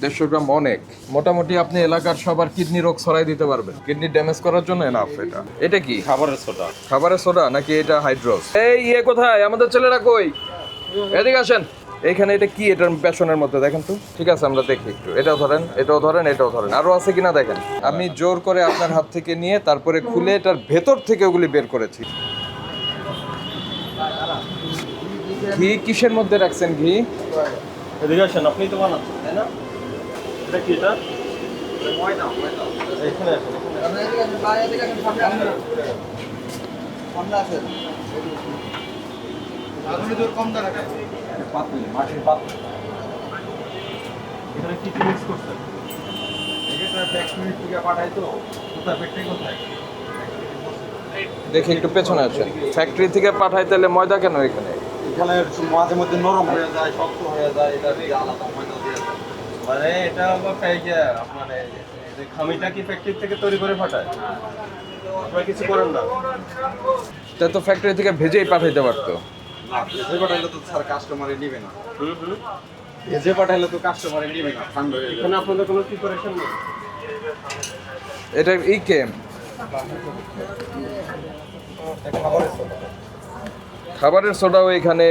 150 গ্রাম অনেক, মোটামুটি আপনি এলাকার সবার কিডনি রোগ ছড়াই দিতে পারবেন। কিডনি ড্যামেজ করার জন্য এনাফ। এটা কি খাবারের সোডা? খাবারের সোডা নাকি এটা হাইড্রোস? এই কোথায় আমাদের ছেলেরা কই? এদিকে আসেন। এইখানে এটা কি? এটার বেসনের মধ্যে দেখেন তো। ঠিক আছে, আমরা দেখি একটু। এটাও ধরেন, এটাও ধরেন, এটাও ধরেন। আরো আছে কিনা দেখেন। আমি জোর করে আপনার হাত থেকে নিয়ে তারপরে খুলে এটার ভেতর থেকে ওগুলি বের করেছি। ঘি কিসের মধ্যে রাখছেন? ঘি এদিকে আসেন, আপনি তো বানাচ্ছেন তাই না? এটা কি? এটা ময়দা। এখানে আসেন, মাটির পাত্র। এখানে কি কি মিক্স করছেন? দেখি একটু পেছনে আছেন। ফ্যাক্টরি থেকে পাঠাই, তাহলে ময়দা কেন এখানে? এখানে মাঝে মধ্যে নরম হয়ে যায়, শক্ত হয়ে যায়, এটা দিয়ে আলাদা ময়দা দিয়ে যায়। মানে এটা হলো মানে যে খামিটা কি ফ্যাক্টরি থেকে তৈরি করে পাঠায়? আপনারা কিছু করেন না? এটা তো ফ্যাক্টরি থেকে ভেজেই পাঠাইতে পারতো। না, ভেজে পাঠাইলে তো স্যার কাস্টমারে নিবে না। ভেজে পাঠাইলে তো কাস্টমারে নিবে না, ঠান্ডা হয়ে যাবে। এখানে আপনাদের কোনো প্রিপারেশন নেই? এটা কে খাবারের সোডাও এখানে,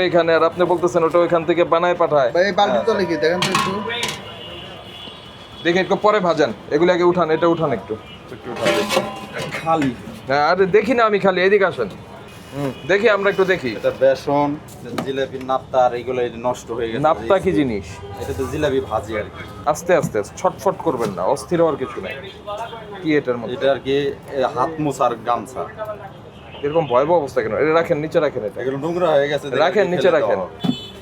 এখানে, আর আপনি বলতেছেন ওটা ওইখান থেকে বানায় পাঠায়। এই বালতি তো লিখি দেখেন তো একটু। দেখি একটু পরে ভাজান, এগুলো আগে উঠান। এটা উঠান একটু খালি হ্যাঁ। আরে দেখি না আমি, খালি এদিকে আসেন। দেখি, আমরা একটু দেখি। এটা বেসন, জিলাপির নাপ্তা, আর এগুলো নষ্ট হয়ে গেছে। নাপ্তা কি জিনিস? এটা তো জিলাপি ভাজি আর কি। আস্তে আস্তে ছটফট করবেন না, অস্থির হওয়ার কিছু নাই। কি এটার মধ্যে? এটা আর কি হাত মোছার গামছা। এরকম ভয়াবহ অবস্থা কেন? এটা রাখেন, নিচে রাখেন। এটা এগুলো নোংরা হয়ে গেছে, রাখেন, নিচে রাখেন।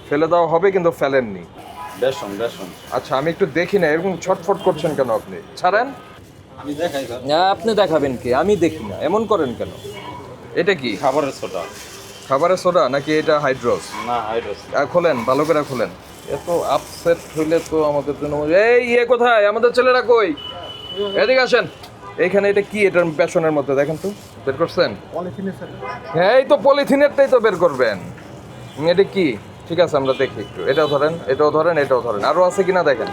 ফেলে দেওয়া হবে কিন্তু ফেলেননি। বেসন। আচ্ছা, আমি একটু দেখি না, এরকম ছটফট করছেন কেন আপনি? ছাড়েন। আমি দেখাই স্যার। আপনি দেখাবেন কি? আমি দেখি না, এমন করেন কেন? এটা কি খাবারের সোডা? খাবারের সোডা নাকি এটা হাইড্রোস? না, হাইড্রোস। খোলেন, ভালো করে খোলেন। এত আপসেট হইলে তো আমাদের জন্য। এই কোথায় আমাদের ছেলেরা কই? এদিকে আসেন। এইখানে এটা কি? এটার বেসনের মধ্যে দেখেন তো। বের করছেন? হ্যাঁ, এই তো পলিথিনেরটাই তো বের করবেন। এটা কি? ঠিক আছে, আমরা দেখি একটু। এটাও ধরেন, এটাও ধরেন, এটাও ধরেন। আরো আছে কিনা দেখেন।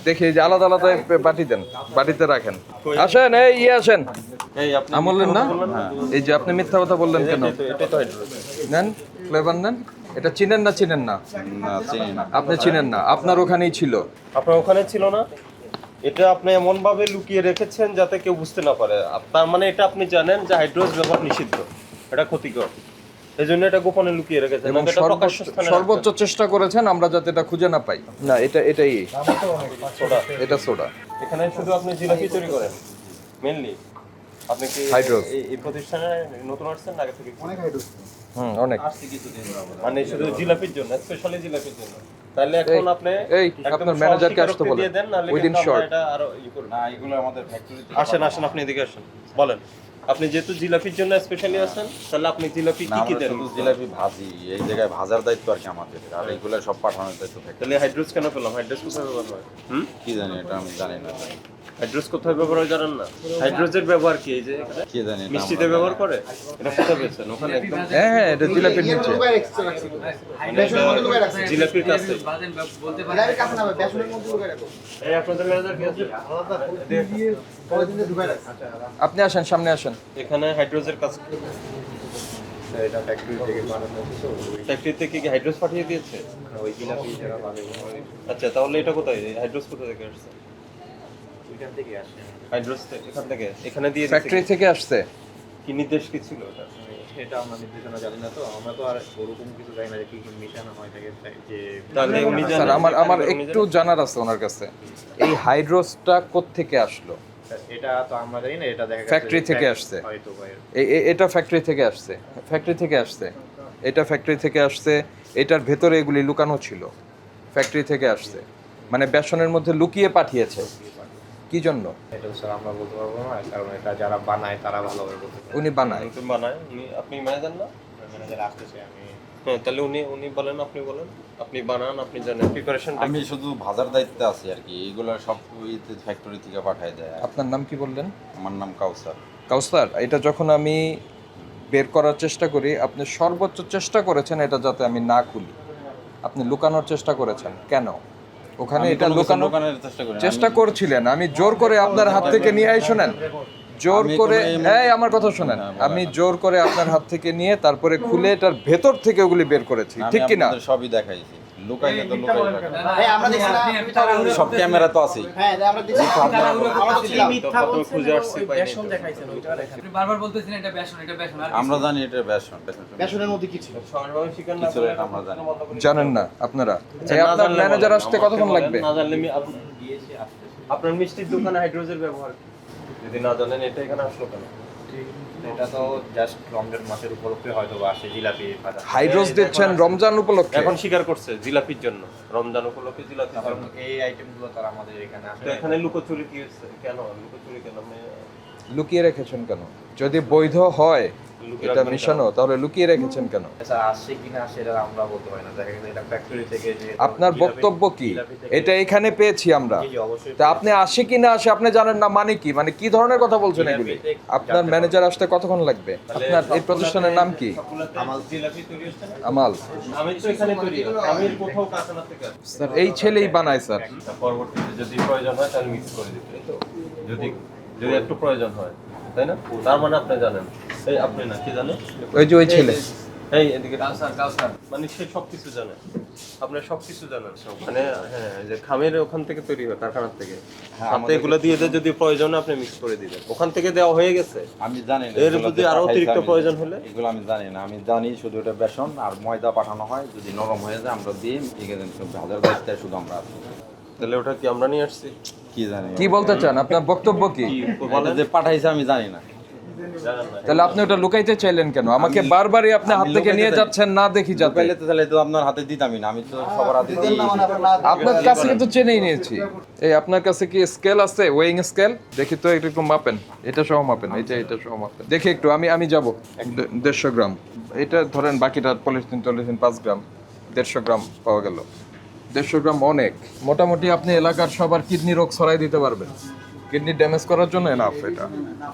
দেখি যে আলাদা আলাদা বাটি দেন, বাটিতে রাখেন। আসেন, আসেন। এই আপনি আমলেন না? এই যে আপনি মিথ্যা কথা বললেন কেন? এটা তো হাইড্রোস। নেন, ফ্লেভার নেন। এটা চিনেন না? চিনেন না? না, চিনি না। আপনি চিনেন না? আপনার ওখানেই ছিল। আপনার ওখানে ছিল না? এটা আপনি এমন ভাবে লুকিয়ে রেখেছেন যাতে কেউ বুঝতে না পারে। তার মানে এটা আপনি জানেন যে হাইড্রোস ব্যবহার নিষিদ্ধ, এটা ক্ষতিকর, এই জন্য এটা গোপনে লুকিয়ে রেখেছেন। এবং এটা প্রকাশ্য স্থানে সর্বোচ্চ চেষ্টা করেছেন আমরা যাতে এটা খুঁজে না পাই। না, এটাই সোডা। এটা সোডা। এখানে শুধু আপনি জিলাপি তৈরি করেন মেইনলি? আপনি কি হাইড্রোস। এই প্রতিষ্ঠানে নতুন আসছেন না আগে থেকে? অনেক হাইড্রোস। অনেক। মানে শুধু জিলাপির জন্য, স্পেশালি জিলাপির জন্য? তাহলে এখন আপনি আপনার ম্যানেজারকে আসতে বলেন। দিয়ে দেন, নাহলে উইদিন কিন্তু শর্ট। আমরা এটা আরো করব না। এগুলো আমাদের ফ্যাক্টরিতে। আসেন, আপনি এদিকে আসেন, বলেন। আপনি যেহেতু জিলাপির জন্য স্পেশালি আছেন, তাহলে আপনি জিলাপি কি দেন? শুধু জিলাপি ভাজি, এই জায়গায় ভাজার দায়িত্ব আর কি আমাদের, আর এইগুলো সব পাঠানোর দায়িত্ব থাকে। তাহলে হাইড্রোস কেন পেলাম? হাইড্রোস কোথায় ব্যবহার হয়? কি জানি, এটা আমি জানি না। হাইড্রোস কোথায় ব্যবহার হয় জানেন না? হাইড্রোজের ব্যবহার কি? এই যে কি জানি এটা মিষ্টিতে ব্যবহার করে, এটা কোথায় পেয়েছেন? ওখানে একদম হ্যাঁ, এটা জিলাপির নিচে। দুবাই রাখছি তো। বেসনের মধ্যে দুবাই রাখছি। জিলাপির কাছে। এর কাছে না, বেসনের মধ্যে দুবাই রাখো। এই আপনাদের ম্যানেজার কি আছে? দিয়ে পলিথিনে দুবাই রাখছি। আপনি আসেন, সামনে আসেন। এখানে হাইড্রোজের কাছে। এটা ফ্যাক্টরি থেকে বানানো হচ্ছে। ফ্যাক্টরি থেকে কি হাইড্রোস পাঠিয়ে দিয়েছে? ওই জিলাপি যারা বানাবে আচ্ছা, তাহলে এটা কোথায়? হাইড্রোস কোথা থেকে আসছে? ওইখান থেকে আসে। হাইড্রোস এখান থেকে এখানে দিয়ে দিয়েছে? ফ্যাক্টরি থেকে আসছে। কি নির্দেশ কি ছিল ওটা? এটা আমরা নির্দেশনা জানি না, তো আমরা তো আর ওরকম কিছু জানি না যে কি কি মিশানো হয় থাকে যে। তাহলে উনি স্যার, জানেন? আমার একটু জানার আছে ওনার কাছে। এই হাইড্রোসটা কোত্থেকে আসলো? এটা তো আমরা জানি না, এটা দেখা যাচ্ছে ফ্যাক্টরি থেকে আসছে। হয়তো ভাই। এটা ফ্যাক্টরি থেকে আসছে। ফ্যাক্টরি থেকে আসছে। এটা ফ্যাক্টরি থেকে আসছে। এটার ভেতরে এগুলি লুকানো ছিল। ফ্যাক্টরি থেকে আসছে, মানে বেসনের মধ্যে লুকিয়ে পাঠিয়েছে। কি জন্য? এটা স্যার আমরা বলতে পারবো না, কারণ এটা যারা বানায় তারা ভালোভাবে বলতে পারে। উনি বানায়। নতুন বানায় উনি, আপনি ম্যানেজার না? ম্যানেজার আসতেছে, আমি হ্যাঁ, তাহলে উনি বলেন, আপনি বলেন, আপনি বানান, আপনি জানেন প্রিপারেশন। আমি শুধু ভাজার দায়িত্বে আছি আর কি। এইগুলো সব ফ্যাক্টরি থেকে পাঠায় দেয়। আপনার নাম কি বললেন? আমার নাম কাউসার। কাউসার, এটা যখন আমি বের করার চেষ্টা করি, আপনি সর্বোচ্চ চেষ্টা করেছেন এটা যাতে আমি না খুলি। আপনি লুকানোর চেষ্টা করেছেন কেন? ওখানে আমি এটা কোনো কিছু লুকানোর লুকানোর চেষ্টা করি না। চেষ্টা করছিলেন, আমি জোর করে আপনার হাত থেকে নিয়ে শোনেন, জোর আমি করে কোনো এই আমার কথা শোনেন, হ্যাঁ, বলেন। আমি জোর করে আপনার হাত থেকে নিয়ে তারপরে খুলে এটার ভেতর থেকে ওগুলি বের করেছি, আমি ঠিক কি না? আপনাদের সবই দেখাইছি, লুকাইলে তো লুকাই রাখেন। হ্যাঁ, আমরা দেখছি না, আপনি তাড়াহুড়ো সব ক্যামেরা তো আছেই। হ্যাঁ, আমরা দেখছি আপনি তাড়াহুড়ো করছিলেন। মিথ্যা বলছে, খুঁজে আসছি পাইনি। বেসন দেখাইছেন, ওইটা দেখান। আপনি বারবার বলতেছেন এটা বেসন, এটা বেসন, আর আমরা জানি এটা বেসন। বেসনের মধ্যে কি ছিল? সরলভাবে স্বীকার না কিছু করে এটা আমরা জানি। জানেন না আপনারা? এই আপনার ম্যানেজার আসতে কতক্ষণ লাগবে? না জানলে আপনার মিষ্টির দোকানে হাইড্রোজেল ব্যবহার কি? যদি না জানেন এটা এখানে আসলো কেন? এটা তো জাস্ট রমজান মাসের উপলক্ষে হয়তো বা আসে জিলাপি ভাজা। হাইড্রোস দিচ্ছেন রমজান উপলক্ষে? এখন স্বীকার করছে জিলাপির জন্য, রমজান উপলক্ষে জিলাপি। কারণ এই আইটেমগুলো তার আমাদের এখানে আসে। তো এখানে লুকোচুরি কি হচ্ছে? কেন লুকোচুরি কেন? লুকিয়ে রেখেছেন কেন? যদি বৈধ হয় লুকিয়ে এটা রাখবেন মিশানো, তাহলে লুকিয়ে রেখেছেন কেন? আচ্ছা, আসছে কিনা সেটা আমরা বলতে পারি না। দেখা গেছে এটা ফ্যাক্টরি থেকে যে আপনার জিলাপি- বক্তব্য কি? জিলাপি থেকে- এটা এখানে পেয়েছি আমরা। জি, জি, অবশ্যই তা আপনি আসে কি না আসে আপনি জানেন না, মানে কি? মানে কি ধরনের কথা বলছেন এগুলি? আপনার ম্যানেজার আসতে কতক্ষণ লাগবে? আপনার এই প্রতিষ্ঠানের নাম কি? আমার জিলাপি তৈরি হচ্ছে না? আমাল। আমি তো এখানে তৈরি হয়। আমি কোথাও কারখানা থেকে আসছি। স্যার এই ছেলেই বানায় স্যার। পরবর্তীতে যদি প্রয়োজন হয় তাহলে মিক্স করে দিতে, এই তো? যদি যদি একটু প্রয়োজন হয়, তাই না? তার মানে আপনি জানেন, এই আপনি না কি জানেন? ওই যে ওই ছেলে। এই এদিকে কাউসার মানে সে সবকিছু জানে, আপনি সবকিছু জানেন মানে হ্যাঁ, যে খামের ওখান থেকে তৈরি হয়, কারখানা থেকে। হ্যাঁ, সাথে এগুলো দিয়ে দিয়ে যদি প্রয়োজন হয় আপনি মিক্স করে দিবেন, ওখান থেকে দেওয়া হয়ে গেছে। আমি জানি না এর এগুলো যদি যে আরো পাঠাইছে অতিরিক্ত আমি- প্রয়োজন হলে? এগুলো আমি জানি না, আমি জানি শুধু এটা বেসন আর ময়দা পাঠানো হয়, যদি নরম হয়ে যায় আমরা দিই, ভাজার দায়িত্বে শুধু আমরা আছি। তাহলে ওটা কি আমরা নিয়ে আসছি? কি জানি কি বলতে চান? আপনার বক্তব্য কি? এটা যে পাঠাইছে আমি জানি না। জানেন না? তাহলে আপনি ওটা লুকাইতে চাইলেন কেন? আমাকে বারবারই আপনি হাত আমি থেকে নিয়ে লুকাইতে যাচ্ছেন না দেখি যাতে। লুকাইলে তো তাহলে তো আপনার হাতে দিতামই না, আমি তো সবার হাতে দিই। আপনার কাছে কিন্তু চেনেই নিয়েছি। এই আপনার কাছে কি স্কেল আছে, ওয়েইং স্কেল? দেখি তো এটা একটু মাপেন, এটা সহ মাপেন, এটা সহ মাপেন। দেখি একটু, আমি যাব 150 গ্রাম। এটা ধরেন, বাকিটা পলিথিন 5 গ্রাম, 150 গ্রাম পাওয়া গেল। 150 গ্রাম অনেক। মোটামুটি আপনি এলাকার সবার কিডনি রোগ ছড়াই দিতে পারবেন। কিডনি ড্যামেজ করার জন্য এনাফ এটা।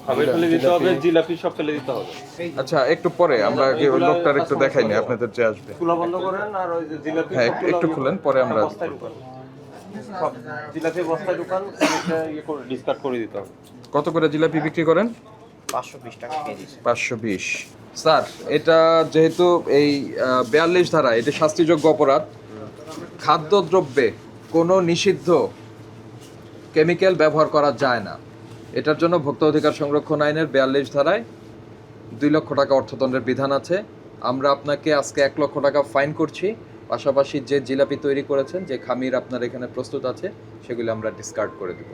খামের ফেলে দিতে হবে, জিলাপি সব ফেলে দিতে হবে। আচ্ছা, একটু পরে আমরা কি ওই লোকটার একটু দেখাই না, আপনাদের যে আসবে। খোলা বন্ধ করেন আর ওই যে জিলাপি হ্যাঁ, সবগুলো একটু খুলেন, পরে আমরা বস্তায় ঢুকান। সব জিলাপি বস্তায় ঢুকান, এটা ইয়ে করে ডিসকার্ড করে দিতে হবে। কত করে জিলাপি বিক্রি করেন? 520 টাকা কেজি। 520। স্যার, এটা যেহেতু এই 42 ধারা, এটা শাস্তিযোগ্য অপরাধ। খাদ্যদ্রব্যে কোনো নিষিদ্ধ কেমিক্যাল ব্যবহার করা যায় না। এটার জন্য ভোক্তা অধিকার সংরক্ষণ আইনের 42 ধারায় 2 লক্ষ টাকা অর্থদণ্ডের বিধান আছে। আমরা আপনাকে আজকে 1 লক্ষ টাকা ফাইন করছি। পাশাপাশি যে জিলাপি তৈরি করেছেন, যে খামির আপনার এখানে প্রস্তুত আছে, সেগুলো আমরা ডিসকার্ড করে দিব,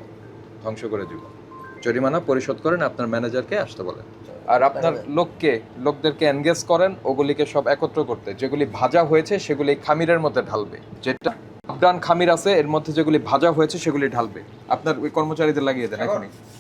ধ্বংস করে দিব। জরিমানা পরিশোধ করেন, আপনার ম্যানেজারকে আসতে বলেন। আর আপনার লোকদেরকে এনগেজ করেন ওগুলিকে সব একত্র করতে। যেগুলি ভাজা হয়েছে সেগুলি খামিরের মধ্যে ঢালবে। যেটা আফগান খামির আছে এর মধ্যে যেগুলি ভাজা হয়েছে সেগুলি ঢালবে। আপনার ওই কর্মচারীদের লাগিয়ে দেন এখনই।